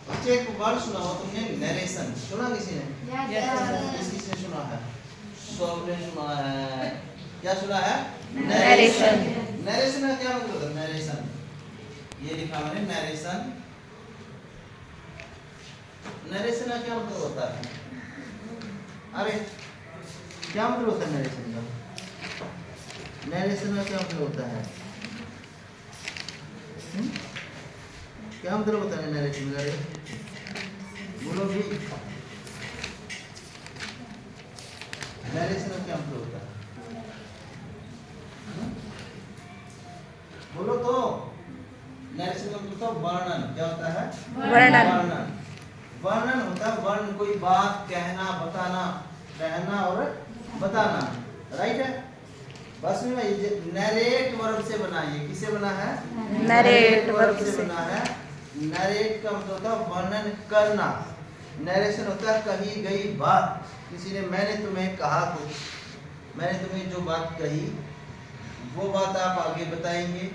बच्चे एक वर्ड सुना हो तुमने, नरेशन सुना किसी ने? किसने सुना है? सबने सुना है। क्या सुना है? नरेशन। नरेशन का क्या मतलब है? नरेशन, ये लिखा मैंने नरेशन। नरेशन का क्या मतलब होता है? अरे क्या मतलब होता है नरेशन का? नरेशन का क्या मतलब होता है? क्या मतलब होता है नरेशन का? बोलो भी, नरेशन का क्या मतलब होता है? बोलो तो। नरेशन का मतलब वर्णन। क्या होता है? वर्णन। वर्णन होता है, वर्ण कोई बात कहना, बताना, कहना और बताना। राइट है? बस में ये नरेट वर्ब से बना है। किसे बना है? नरेट वर्ब से से बना है। नरेट का मतलब होता है वर्णन करना। नरेशन होता है कही गई बात। किसी ने, मैंने तुम्हें कहा कुछ, मैंने तुम्हें जो बात कही वो बात आप आगे बताएंगे।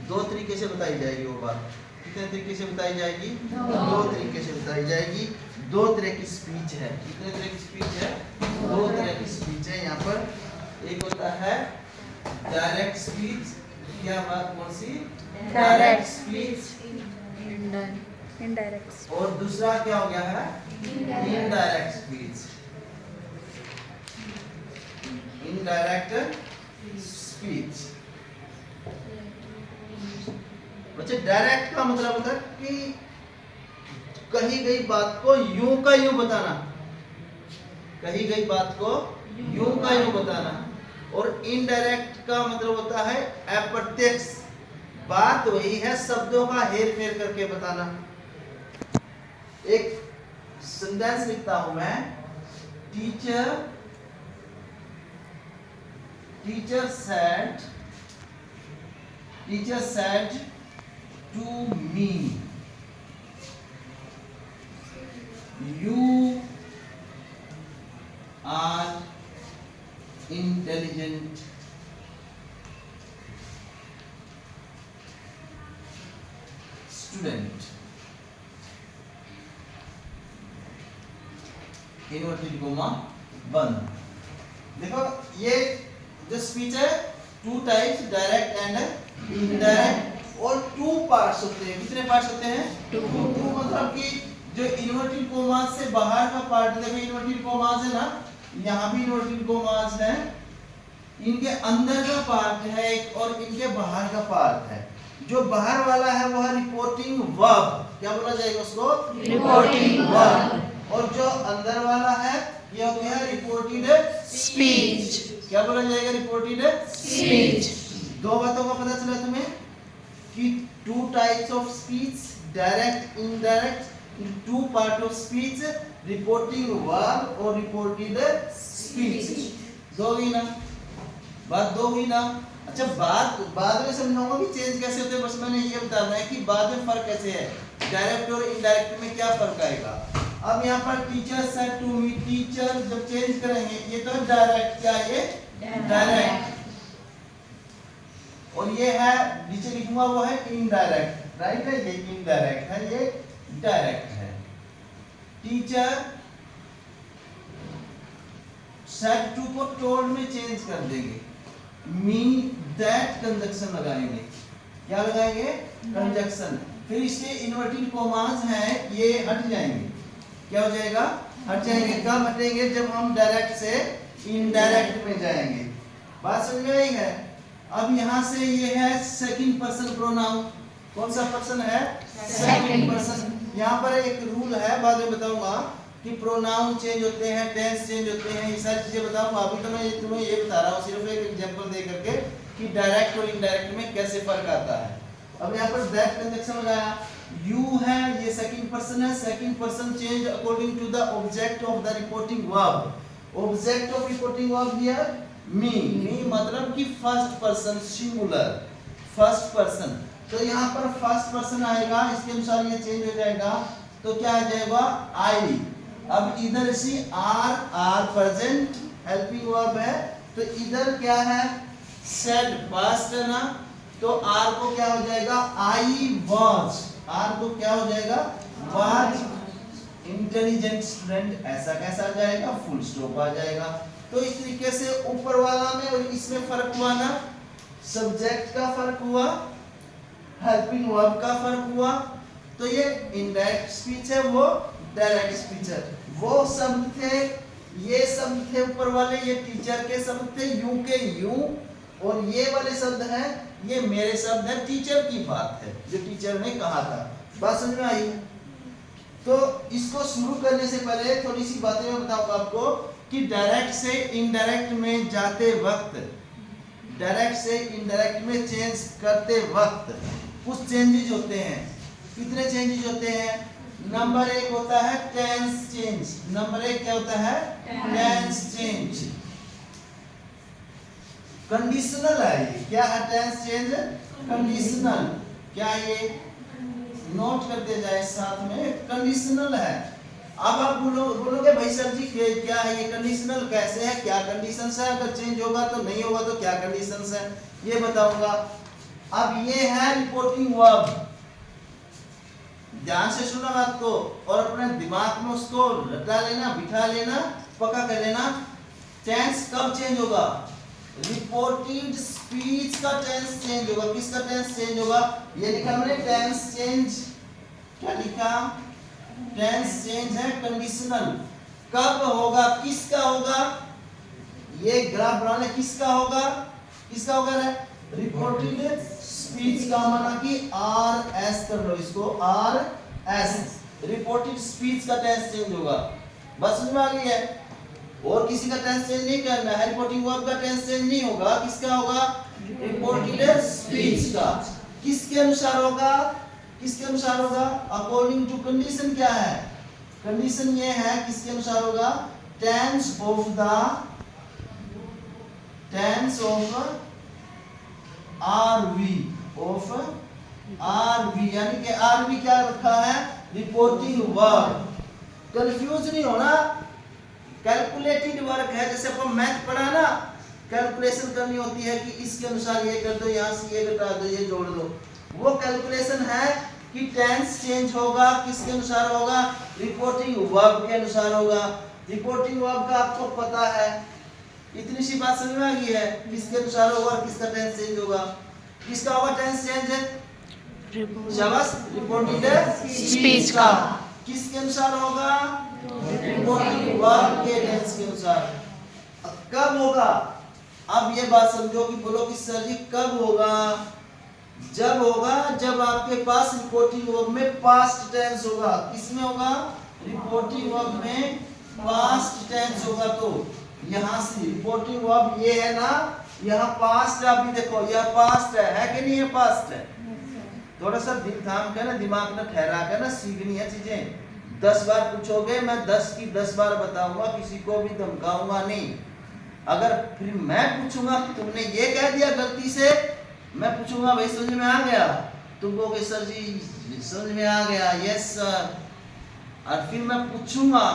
दो तरीके से बताई जाएगी वो बात। कितने तरीके से बताई जाएगी? दो तरीके से बताई जाएगी। दो तरह की स्पीच है। कितने तरह की स्पीच है? दो तरह की स्पीच है यहाँ पर। एक होता है डायरेक्ट स्पीच। क्या बात कौन सी? Direct speech. इनडायरेक्ट। और दूसरा क्या हो गया है? Indirect speech. Indirect speech. बच्चे डायरेक्ट का मतलब होता है कि कही गई बात को यूं का यूं बताना। कही गई बात को यूं का यूं बताना। और इनडायरेक्ट का मतलब होता है अप्रत्यक्ष, बात वही है, शब्दों का हेर फेर करके बताना। एक सेंटेंस लिखता हूं मैं, teacher said to me, you are intelligent student, inverted comma बंद। देखो ये जो स्पीच है, two types, direct and indirect, और टू पार्ट्स होते हैं। कितने पार्ट्स होते हैं? टू मतलब कि जो इन्वर्टेड कोमास से बाहर का पार्ट, देखो इन्वर्टेड कोमास है ना, यहाँ भी इन्वर्टेड कोमास है, इनके अंदर का पार्ट है एक, और इनके बाहर का पार्ट है। जो बाहर वाला है वह रिपोर्टिंग वर्ब, क्या बोला जाएगा उसको? Reporting verb. और जो अंदर वाला है ये हो गया रिपोर्टेड स्पीच। क्या बोला जाएगा? Reported speech. दो बातों का पता चला तुम्हें कि two types of speech, direct indirect, two part of speech, reporting verb और रिपोर्टेड स्पीच। दो हुई ना बात? दो हुई ना? अच्छा, बात बाद में समझाऊंगा कि चेंज कैसे होते हैं। बस मैंने ये बताना है कि बाद में फर्क कैसे है, डायरेक्ट और इनडायरेक्ट में क्या फर्क आएगा। अब यहाँ पर teacher said to me, teacher जब चेंज करेंगे, ये तो डायरेक्ट, क्या ये? डायरेक्ट। और ये है नीचे लिखूंगा वो है इनडायरेक्ट। राइट है? ये इनडायरेक्ट है, ये डायरेक्ट है। टीचर सेड टू को टोल्ड में चेंज कर देंगे, मीन दैट कंजक्शन लगाएंगे। क्या लगाएंगे? कंजक्शन। फिर इसके इन्वर्टेड कोमास हैं, ये हट जाएंगे। क्या हो जाएगा? हट जाएंगे। कब हटेंगे? जब हम डायरेक्ट से इनडायरेक्ट में जाएंगे। बात समझ में आई है? अब यहाँ से ये है सेकंड पर्सन प्रोनाउन। कौन सा पर्सन है? Second person. यहाँ पर एक रूल है, बाद में बताऊंगा कि प्रोनाउन चेंज होते हैं, टेंस चेंज होते हैं, ये सारी चीजें बताऊंगा। अभी तो मैं तुम्हें ये बता रहा हूँ सिर्फ एक एग्जांपल दे करके कि डायरेक्ट और इनडायरेक्ट में कैसे फर्क आता है। अब यहाँ पर दैट कंजक्शन लगाया, यू है, ये सेकंड पर्सन है। Second person change according to the object of the reporting verb. Object of reporting verb here me. Me मतलब कि first person singular, first person. तो यहाँ पर फर्स्ट पर्सन आएगा, इसके अनुसार ये चेंज हो जाएगा। तो क्या आ जाएगा? आई। अब इधर से आर प्रेजेंट हेल्पिंग वर्ब है, तो इधर क्या है? सेड पास्ट है ना, तो आर को क्या हो जाएगा? I was. आर को क्या हो जाएगा? वाज इंटेलिजेंट स्टूडेंट, ऐसा कैसा आ जाएगा, फुल स्टॉप आ जाएगा। तो इस तरीके से ऊपर वाला में और इसमें फर्क हुआ ना, सब्जेक्ट का फर्क हुआ, हेल्पिंग वर्ब का फर्क हुआ। तो ये इनडायरेक्ट स्पीच है, वो डायरेक्ट स्पीच है। वो शब्द थे, ये शब्द थे ऊपर वाले, ये टीचर के शब्द थे, यू के यू, और ये वाले शब्द हैं, ये मेरे शब्द है, टीचर की बात है जो टीचर ने कहा था। बात समझ में आई? तो इसको शुरू करने से पहले थोड़ी सी बातें मैं बताऊंगा आपको कि डायरेक्ट से इनडायरेक्ट में जाते वक्त, डायरेक्ट से इनडायरेक्ट में चेंज करते वक्त कुछ चेंजेस होते हैं। कितने चेंजेस होते हैं? नंबर एक होता है टेंस चेंज। नंबर एक क्या होता है? Tense change. कंडीशनल है ये। क्या है टेंस चेंज? कंडीशनल। क्या ये नोट करते जाए साथ में, कंडीशनल है। अब आप बोलोगे भाई सर जी क्या है ये कंडीशनल, कैसे है, क्या कंडीशंस है, अगर चेंज होगा तो नहीं होगा तो क्या कंडीशंस है, ये बताऊंगा। अब ये है रिपोर्टिंग वर्ब। ध्यान से सुनना बात को और अपने दिमाग में उसको रटा लेना, बिठा लेना, पक्का कर लेना। टेंस कब चेंज होगा? रिपोर्टेड स्पीच का टेंस चेंज होगा। किसका टेंस चेंज होगा? ये लिखा मैंने टेंस चेंज। क्या लिखा? टेंस चेंज है कंडीशनल। कब होगा? किसका होगा? ये ग्राफ बनाने किसका होगा? किसका होगा? रिपोर्टेड स्पीच का, माना कि आर एस कर लो इसको, आर एस। रिपोर्टेड स्पीच का टेंस चेंज होगा। बस समझ में आ गई है? और किसी का टेंस चेंज नहीं करना है। रिपोर्टिंग वर्ब का टेंस चेंज नहीं होगा। किसका होगा? रिपोर्टेड स्पीच का। किसके अनुसार होगा? किसके अनुसार होगा? According to condition. क्या है कंडीशन? ये है किसके अनुसार होगा? Tense of RV, of RV, यानी कि आरवी क्या रखा है? Reporting verb. कंफ्यूज नहीं होना, कैलकुलेटेड वर्क है। जैसे अपन मैथ पढ़ा ना, कैलकुलेशन करनी होती है कि इसके अनुसार ये कर दो, यहाँ से ये घटा दो, ये जोड़ दो। वो कैलकुलेशन है कि टेंस चेंज होगा किसके अनुसार होगा? रिपोर्टिंग वर्ब के अनुसार होगा। रिपोर्टिंग वर्ब का आपको पता है, इतनी सी बात समझ में आ गई है किसके अनुसार होगा और किसका टेंस चेंज होगा। किसका होगा टेंस चेंज? शाबाश, रिपोर्टेड स्पीच का। किसके अनुसार होगा? रिपोर्टिंग वर्ब के टेंस के अनुसार। कब होगा? अब ये बात समझो कि बोलो कि सर जी कब होगा? जब होगा जब आपके पास रिपोर्टिंग वर्ब में पास्ट टेंस होगा। किसमें होगा? रिपोर्टिंग वर्ब में पास्ट टेंस होगा। तो यहाँ से रिपोर्टिंग वर्ब ये है ना, यहाँ पास्ट है। अभी देखो यह पास्ट है कि नहीं? है पास्ट है। थोड़ा सा दिल थाम के ना, दिमाग में ठहरा के ना सीखनी है चीजें। 10 बार पूछोगे, मैं 10 की 10 बार बताऊंगा, किसी को भी धमकाऊंगा नहीं। अगर फिर मैं पूछूंगा तुमने ये कह दिया गलती से, मैं पूछूंगा भाई समझ में आ गया? तुम कहोगे सर जी समझ में आ गया, यस सर। और फिर मैं पूछूंगा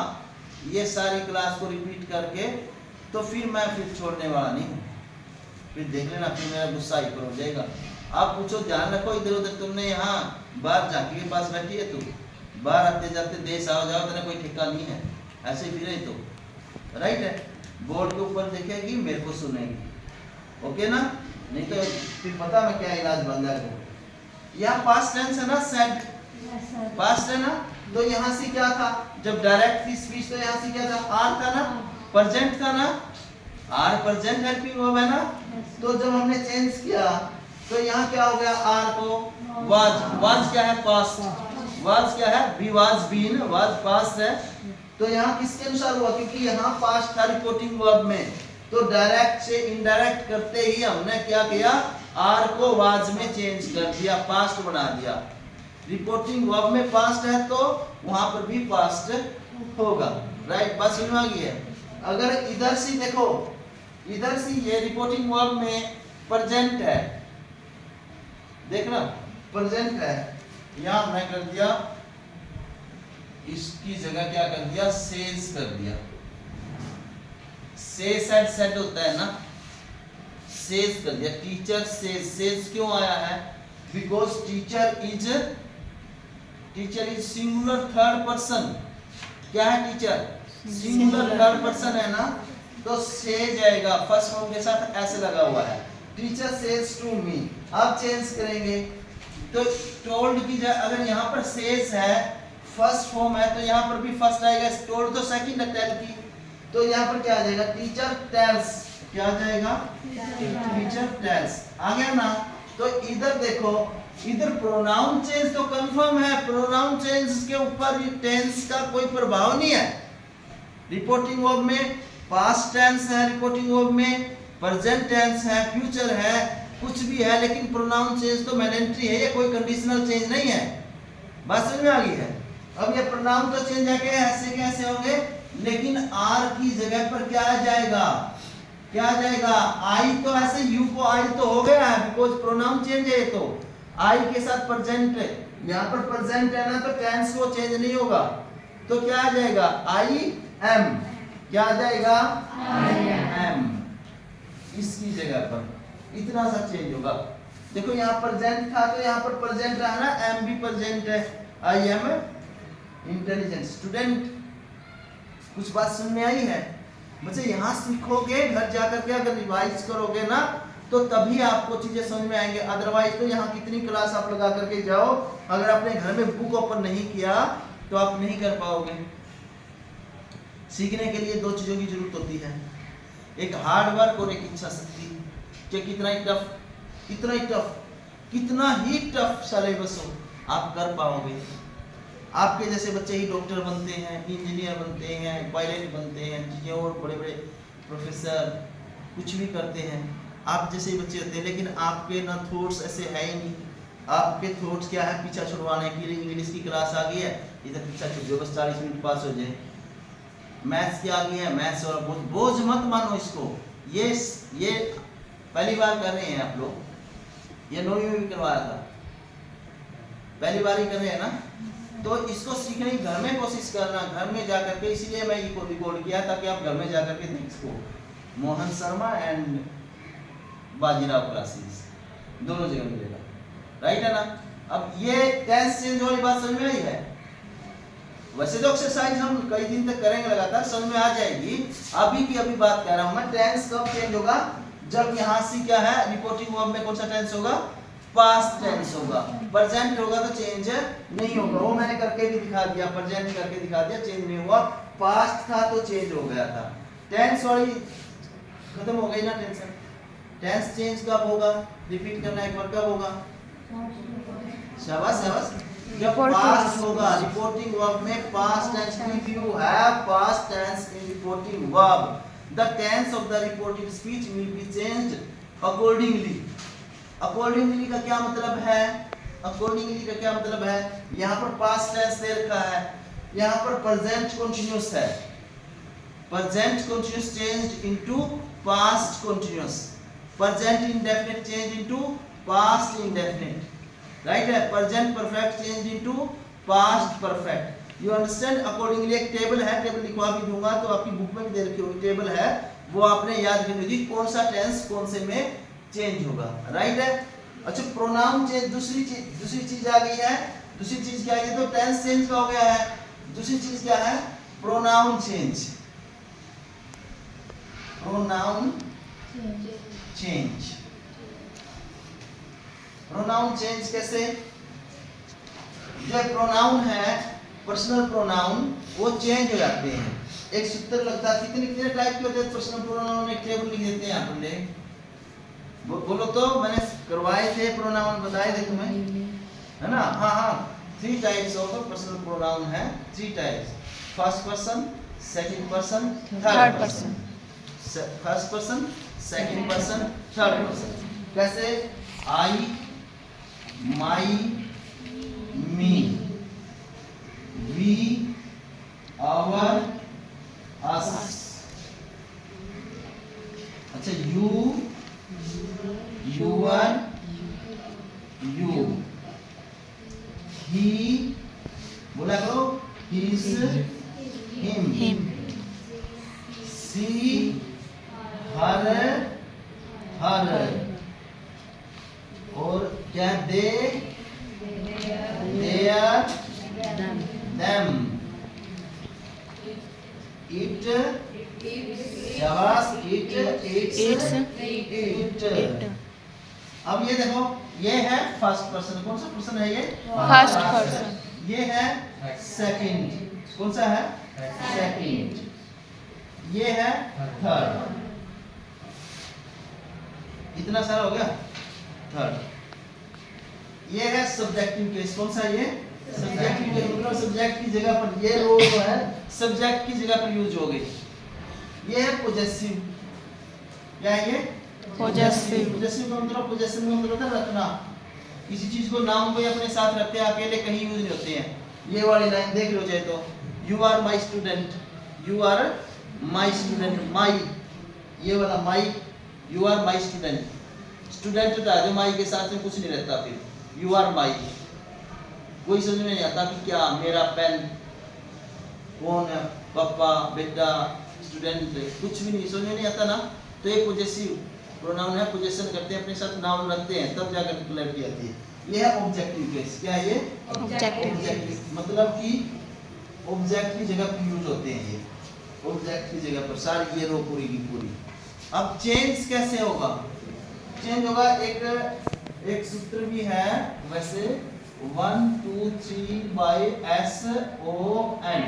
ये सारी क्लास को रिपीट करके, तो फिर मैं छोड़ने वाला नहीं हूँ। फिर देख लेना, फिर मेरा गुस्सा ही हो जाएगा। आप पूछो, ध्यान रखो इधर उधर। तुमने यहाँ बाहर झांकी के पास बैठी है, तू बाहर आते जाते देश आओ जाओ, तेरा कोई ठिकाना नहीं है। ऐसे फिरे तो राइट है। बोर्ड के ऊपर देखेगी, मेरे को सुनेगी, ओके ना? नहीं तो फिर पता मैं क्या इलाज बन जाएगा। यहाँ पास्ट टेंस है ना, सेड पास्ट है ना। तो यहाँ से क्या था? जब डायरेक्ट थी स्पीच तो यहाँ से क्या था? आर था ना, प्रेजेंट था ना। आर प्रेजेंट हेल्पिंग वर्ब है ना। तो जब हमने चेंज किया तो यहाँ क्या हो गया? आर को वाज। वाज क्या है? पास्ट। वाज क्या है? Be was been, was past है। तो यहाँ किसके अनुसार हुआ? क्योंकि यहाँ पास्ट था रिपोर्टिंग वर्ब में, तो डायरेक्ट से इनडायरेक्ट करते ही हमने क्या किया? आर को वाज में चेंज कर दिया, पास्ट बना दिया। रिपोर्टिंग वर्ब में पास्ट है तो वहां पर भी पास्ट होगा। राइट, बात समझ में आ गई है? अगर इधर से देखो, इधर से ये रिपोर्टिंग वर्ब में प्रेजेंट है, देखना प्रेजेंट है। यहां मैं कर दिया, इसकी जगह क्या कर दिया? सेज कर दिया। से सेड, सेड होता है ना, सेज कर दिया। टीचर सेज, सेज क्यों आया है? Because teacher is teacher is singular third person. क्या है टीचर? सिंगुलर थर्ड पर्सन है ना, तो से जाएगा फर्स्ट फॉर्म के साथ ऐसे लगा हुआ है, टीचर सेज टू मी। अब चेंज करेंगे तो टोल्ड की जगह अगर यहाँ पर सेज है फर्स्ट फॉर्म है तो यहाँ पर भी फर्स्ट आएगा, टोल्ड तो सेकंड है टेल की, तो यहाँ पर क्या आ जाएगा? Teacher tales. क्या आ जाएगा? Teacher tales. आ गया ना? तो इधर देखो, इधर प्रोनाउन चेंज तो कंफर्म है, प्रोनाउन चेंज के ऊपर टेंस का कोई प्रभाव नहीं है। रिपोर्टिंग वर्ब में पास्ट टेंस है, रिपोर्टिंग वर्ब में प्रेजेंट टेंस है, फ्यूचर है, कुछ भी है, लेकिन प्रोनाउन चेंज तो मैंडेटरी है, ये कोई कंडीशनल चेंज नहीं है। बात समझ में आ गई है? अब ये प्रोनाउन तो चेंज आके ऐसे कैसे होंगे, लेकिन आर की जगह पर क्या आ जाएगा? क्या आ जाएगा? आई। तो ऐसे यू को आई तो हो गया है, बिकॉज प्रोनाउन चेंज है। तो आई के साथ प्रेजेंट है, यहाँ पर प्रेजेंट है ना, तो टेंस को चेंज नहीं होगा, तो क्या आ जाएगा? I am. क्या आ जाएगा? I am. इसकी जगह पर इतना सा चेंज होगा। देखो यहाँ प्रेजेंट था तो यहाँ पर प्रेजेंट रहा ना, एम भी प्रेजेंट है। I am intelligent student. कुछ बात समझ में आई है बच्चे? यहाँ सीखोगे, घर जाकर के अगर रिवाइज करोगे ना तो तभी आपको चीजें समझ में आएंगे, अदरवाइज तो यहाँ कितनी क्लास आप लगा करके जाओ, अगर अपने घर में बुक ओपन नहीं किया तो आप नहीं कर पाओगे। सीखने के लिए दो चीजों की जरूरत होती है, एक हार्ड वर्क और एक इच्छा शक्ति। कि कितना ही टफ सिलेबस हो आप कर पाओगे। आपके जैसे बच्चे ही डॉक्टर बनते हैं, इंजीनियर बनते हैं, पायलट बनते हैं, चीजें और बड़े बड़े प्रोफेसर कुछ भी करते हैं, आप जैसे ही बच्चे होते हैं। लेकिन आपके ना थॉट्स ऐसे है ही नहीं। आपके थॉट्स क्या है? पीछा छुड़वाने के लिए। इंग्लिश की क्लास आ गई है, इधर पीछा छुड़ जाओ, बस 40 मिनट पास हो जाए। मैथ्स की आ गई है, मैथ्स और बोझ मत मानो इसको। ये पहली बार कर रहे हैं आप लोग, ये 9वीं में भी करवाया था, पहली बार ही कर रहे हैं ना, तो इसको सीखने की घर में कोशिश करना, घर में जाकर के। इसीलिए मैं ये रिकॉर्ड किया ताकि आप घर में जाकर के देख सको। मोहन शर्मा एंड बाजीराव क्लासेस दोनों जगह मिलेगा, राइट है ना? अब ये टेंस चेंज वाली बात समझ में आई है? वैसे तो एक्सरसाइज हम कई दिन तक करेंगे लगातार, समझ में आ जाएगी। अभी की अभी बात कर रहा हूं मैं, टेंस कब चेंज होगा? जब यहाँ से क्या है, रिपोर्टिंग वर्ब में कौन सा टेंस होगा? पास्ट टेंस होगा। प्रेजेंट होगा तो चेंज नहीं होगा, वो मैंने करके भी दिखा दिया, प्रेजेंट करके दिखा दिया, चेंज नहीं हुआ। पास्ट था तो चेंज हो गया था। टेंस वाली खत्म हो गई ना टेंशन। टेंस चेंज कब होगा? रिपीट करना एक बार, कब होगा? शाबाश शाबाश। जब पास्ट होगा। रिपोर्टिंग वर्ब में past tense, if you have past tense in reporting verb, the tense of the reported speech will be changed accordingly। accordingly का क्या मतलब है? accordingly का क्या मतलब है? यहाँ पर past tense दे रखा है, यहाँ पर present continuous है, present continuous changed into past continuous, present indefinite changed into past indefinite, right है? present perfect changed into past perfect। You understand? Accordingly एक टेबल है, टेबल लिखवा भी दूंगा तो आपकी बुक में भी दे रखी होगी, टेबल है, वो आपने याद रखनी होगी कौन सा टेंस कौन से में चेंज होगा, राइट है? अच्छा, प्रोनाउन चेंज दूसरी चीज आ गई है। दूसरी चीज क्या है? तो टेंस चेंज का हो गया है, दूसरी चीज क्या है? Pronoun change. Pronoun change. Pronoun change कैसे? जो प्रोनाउन है, पर्सनल प्रोनाउन, वो चेंज हो जाते हैं। एक सूत्र लगता है, कितने टाइप के होते हैं पर्सनल प्रोनाउन? एक टेबल लिख देते हैं अपन ने, बोलो तो, मैंने करवाए थे प्रोनाउन, बताए थे तुम्हें, है ना? हाँ 3 टाइप्स ऑफ पर्सनल प्रोनाउन है, 3 types. First person, second person, third person. First person, second person, third person. कैसे? आई, माई, मी, we, our, us। अच्छा, you, your, you, he, बोला करो, his, him, she, her, और क्या? they, their, them. It शाबाश, it eats it. अब ये देखो, ये है फर्स्ट पर्सन। कौन सा पर्सन है ये? First person. ये है सेकंड। कौन सा है? सेकंड। ये है थर्ड। इतना सारा हो गया थर्ड। ये है सब्जेक्टिव केस। कौन सा ये? Subjective case. मतलब सब्जेक्ट की जगह पर ये रो जो है सब्जेक्ट की जगह पर यूज हो गई। ये है पोजेसिव। क्या है ये? Possessive। पोजेसिव का मतलब, पोजेशन का मतलब होता है रखना। किसी चीज को, नाम को अपने साथ रखते हैं, अकेले कहीं यूज नहीं होते हैं। ये वाली लाइन देख लो चाहे तो, you are my student, you are my student, my, ये वाला my, you are my student. Student होता है जो माई के साथ में कुछ नहीं रहता, फिर यू आर माई। कोई समझ में नहीं आता कि क्या मेरा पेन, कौन है, पापा, बेटा, स्टूडेंट, कुछ भी नहीं समझ में नहीं आता ना। तो ये पोजेसिव प्रोनाउन है, पोजेशन करते हैं, अपने साथ नाउन रखते हैं, तब जाकर क्लैरिटी आती है। ये है ऑब्जेक्टिव केस। क्या है ये? Objective। मतलब कि ऑब्जेक्ट की जगह पर यूज होते हैं। ये ऑब्जेक्ट की जगह पर सारी ये रो पूरी की पूरी। अब चेंज कैसे होगा? चेंज होगा, एक सूत्र भी है वैसे, 1 2 3 by SON।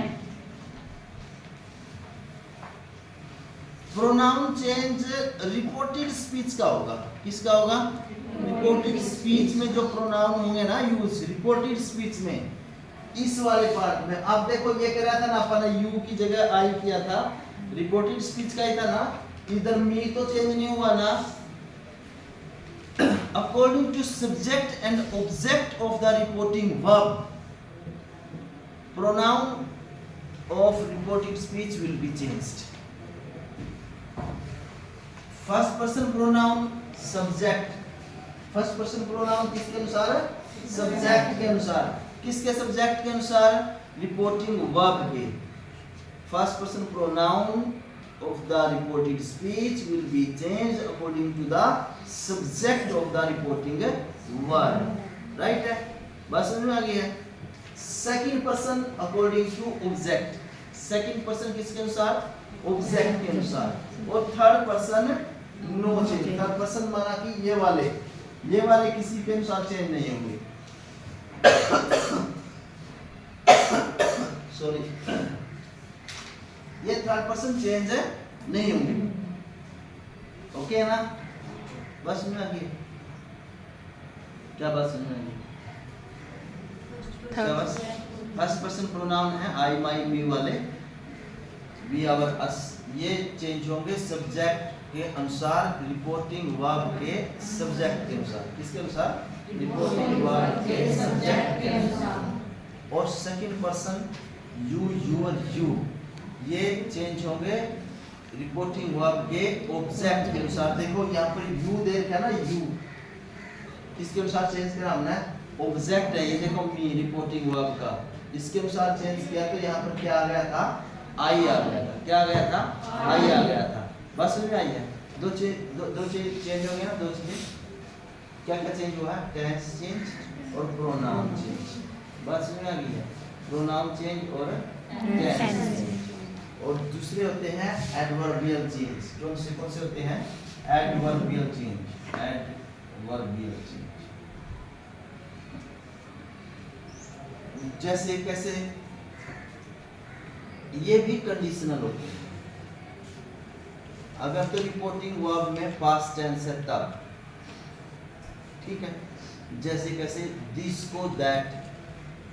Pronoun change reported speech का होगा। किसका होगा? रिपोर्टेड स्पीच में जो प्रोनाउन होंगे ना यूज, रिपोर्टेड स्पीच में, इस वाले पार्ट में। अब देखो ये कह रहा था ना अपन ने, यू की जगह आई किया था, रिपोर्टेड स्पीच का ही था ना। इधर मी तो चेंज नहीं हुआ ना। According to subject and object of the reporting verb, pronoun of reported speech will be changed. First person pronoun subject, first person pronoun किसके अनुसार? सब्जेक्ट के अनुसार। किसके सब्जेक्ट के अनुसार? रिपोर्टिंग वर्ब के। First person pronoun of the reported speech will be changed according to the subject of the reporting verb. Right है? बात समझ में आ गई है? Second person according to object. Second person किसके अनुसार? Object के अनुसार। और third person no change। Third person माना कि ये वाले किसी के अनुसार चेंज नहीं होंगे। Sorry, ये थर्ड पर्सन चेंज नहीं होंगे। ओके है ना? बस समझ में आ गई? क्या बात समझ में आ गई? फर्स्ट पर्सन प्रोनाउन है आई, माई, मी वाले, वी, आवर, अस। ये चेंज होंगे सब्जेक्ट के अनुसार, रिपोर्टिंग वर्ब के सब्जेक्ट के अनुसार। किसके अनुसार? रिपोर्टिंग वर्ब के सब्जेक्ट के अनुसार। और second person you, your, you, ये चेंज होंगे रिपोर्टिंग वर्ब के ऑब्जेक्ट के अनुसार। देखो यहाँ पर यू दे रखा है ना, यू किसके अनुसार चेंज किया हमने? ऑब्जेक्ट है ये, देखो मी, रिपोर्टिंग वर्ब का, इसके अनुसार चेंज किया। तो यहाँ पर क्या आ गया था? आई आ गया था। क्या आ गया था? आई आ गया था। बस समझ में आई है? दो चीज चेंज हो गया ना, दो चीजें। क्या क्या चेंज हुआ? टेंस चेंज और प्रोनाउन चेंज। बस समझ में आ गई है? प्रोनाउन चेंज और टेंस चेंज। और दूसरे होते हैं एडवर्बियल चेंज। कौन से होते हैं? Adverbial change. एडवर्बियल चेंज जैसे कैसे? ये भी कंडीशनल होते हैं। अगर तो रिपोर्टिंग वर्ब में पास्ट टेंस है तब, ठीक है? जैसे कैसे? दिस को दैट,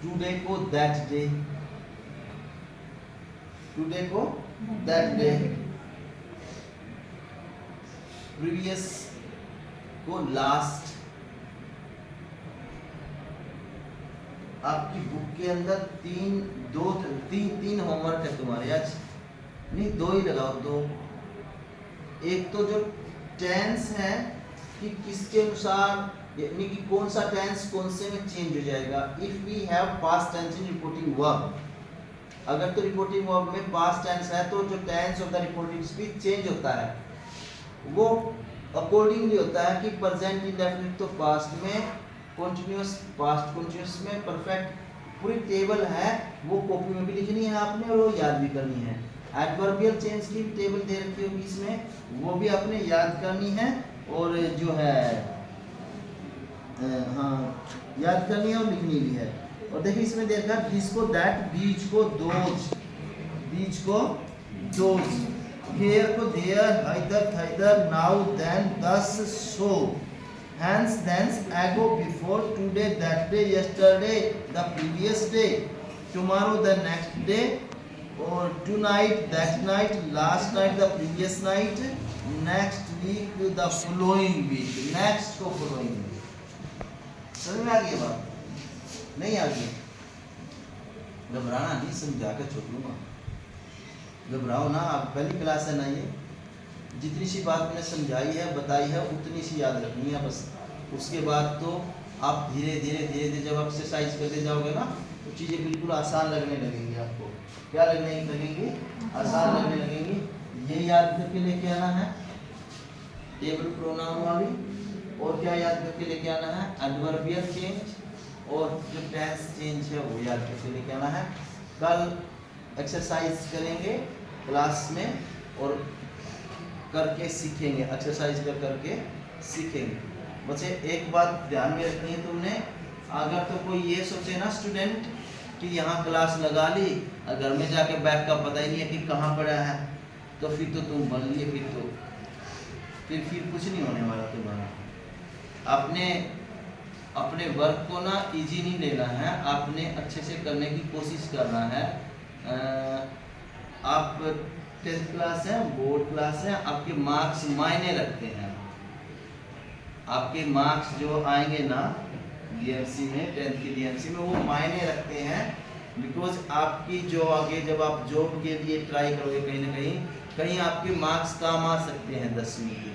टुडे को दैट डे, टुडे को दैट डे, प्रीवियस को लास्ट। आपकी बुक के अंदर तीन होमवर्क है तुम्हारे आज, नहीं दो ही लगाओ, दो। एक तो जो टेंस है कि किसके अनुसार, यानी कि कौन सा टेंस कौन से में चेंज हो जाएगा। If we have past tense in reporting verb, अगर तो रिपोर्टिंग वर्ब में पास्ट टेंस है तो जो tense of the reporting speech change होता है वो अकॉर्डिंगली होता है कि प्रेजेंट इंडेफिनिट तो पास्ट में, कंटीन्यूअस पास्ट कंटीन्यूअस में, परफेक्ट पूरी टेबल है वो कॉपी में भी लिखनी है आपने और वो याद भी करनी है। एडवर्बियल चेंज की टेबल दे रखी होगी इसमें, वो भी आपने याद करनी है और जो है हाँ याद करनी है और लिखनी भी है। और देखिए इसमें दे रखा दिस को दैट, बीच को दोज, बीच को दोज, हेयर को देयर, हाइदर थाइदर, नाउ देन दस सो, hence thence ago before, today that day, yesterday the previous day, tomorrow the next day, or tonight that night, last night the previous night, next week the following week, next को following week। समझ में आ गई बात? नहीं आ गई? घबराना नहीं, समझा कर छोड़ लूँगा। घबराओ ना, आप पहली क्लास है ना ये, जितनी सी बात मैंने समझाई है बताई है उतनी सी याद रखनी है बस। उसके बाद तो आप धीरे धीरे जब एक्सरसाइज करते जाओगे ना तो चीज़ें बिल्कुल आसान लगने लगेंगी आपको। क्या लगने लगेंगी? आसान लगने लगेंगी। ये याद करके लेके आना है टेबल प्रोनाउन वाली, और क्या याद करके लेके आना है? एडवर्बियल चेंज, और जो टेंस चेंज है वो याद करके लेके आना है। कल एक्सरसाइज करेंगे क्लास में और करके सीखेंगे, एक्सरसाइज करके सीखेंगे। बच्चे एक बात ध्यान में रखनी है तुमने, अगर तो कोई ये सोचे ना स्टूडेंट कि यहाँ क्लास लगा ली और घर में जाके बैग का पता ही नहीं है कि कहाँ पड़ा है, तो फिर तो तुम बन लिए, फिर कुछ नहीं होने वाला तुम्हारा। अपने वर्क को ना इजी नहीं लेना है, आपने अच्छे से करने की कोशिश करना है। आप 10th क्लास है, बोर्ड क्लास है, आपके मार्क्स मायने रखते हैं। आपके मार्क्स जो आएंगे ना डीएमसी में, 10th की डीएमसी में, वो मायने रखते हैं। बिकॉज आपकी जो आगे जब आप जॉब के लिए ट्राई करोगे कहीं ना कहीं आपके मार्क्स काम आ सकते हैं 10वीं के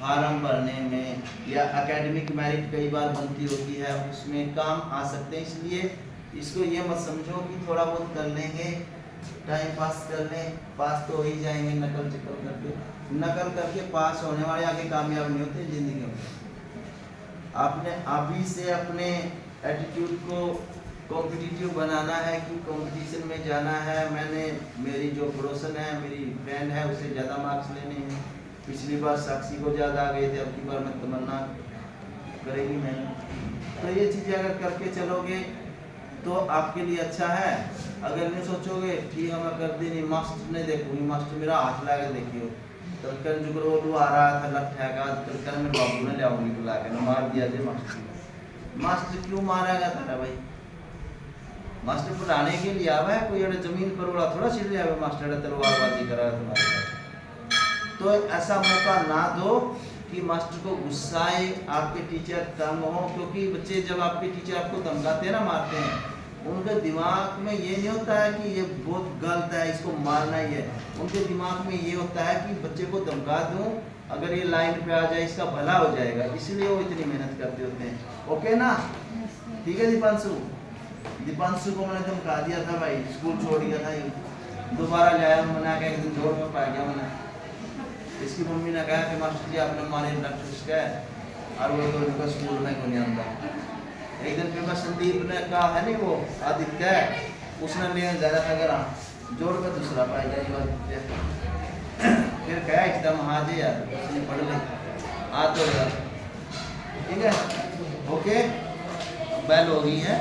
फार्म भरने में, या एकेडमिक मेरिट कई बार बनती होती है उसमें काम आ सकते हैं। इसलिए इसको ये मत समझो कि थोड़ा बहुत कर लेंगे, टाइम पास कर लें, पास तो हो ही जाएंगे। नकल करके पास होने वाले आगे कामयाब नहीं होते जिंदगी में। आपने अभी से अपने एटीट्यूड को कॉम्पिटिटिव बनाना है कि कंपटीशन में जाना है। मेरी जो पड़ोसन है, मेरी फ्रेंड है, उससे ज़्यादा मार्क्स लेने हैं। पिछली बार साक्षी को ज़्यादा आ गए थे, अब की बार मैं तमन्ना करेगी मैंने। तो ये चीज़ें अगर करके चलोगे तो आपके लिए अच्छा है। अगर नहीं सोचोगे ठीक है मैं कर दी नहीं, मास्टर ने देखूंगी, मास्टर मेरा हाथ ला के देखियो तलकर जुगरो आ रहा था लट्ठा तलकर में बाबू ने लाऊंगी बुला के मार दिया जे मास्टर क्यों मारेगा तारा भाई? मास्टर पढ़ाने के लिए आवा है, कोई अड़े जमीन पर वाला थोड़ा सीधे आवे मास्टर तलवारबाजी करा तुम्हारे साथ। तो ऐसा मौका ना दो कि मास्टर को गुस्सा आए, आपके टीचर तंग हो। क्योंकि बच्चे जब आपके टीचर आपको धमकाते हैं ना, मारते हैं, उनके दिमाग में ये नहीं होता है कि ये बहुत गलत है, इसको मारना ही है। उनके दिमाग में ये होता है कि बच्चे को धमका दूं, अगर ये लाइन पे आ जाए इसका भला हो जाएगा, इसलिए वो इतनी मेहनत करते होते हैं। ओके ना? ठीक है दीपांशु को मैंने धमका दिया था भाई, स्कूल छोड़ दिया था, दोबारा लाया मना के एक दिन जोर में पा गया मैंने। इसकी मम्मी ने कहा कि मास्टर जी आपने मारे डॉक्टर और वो तो स्कूल में को नहीं आता। एक दिन फिर संदीप ने कहा है नहीं वो आदित्य, उसने ले ज़्यादा अगर जोड़ कर दूसरा पाएगा फिर कहा एकदम हाँ जी यार उसने पढ़ ले आ तो यार। ठीक है ओके, बेल हो गई है।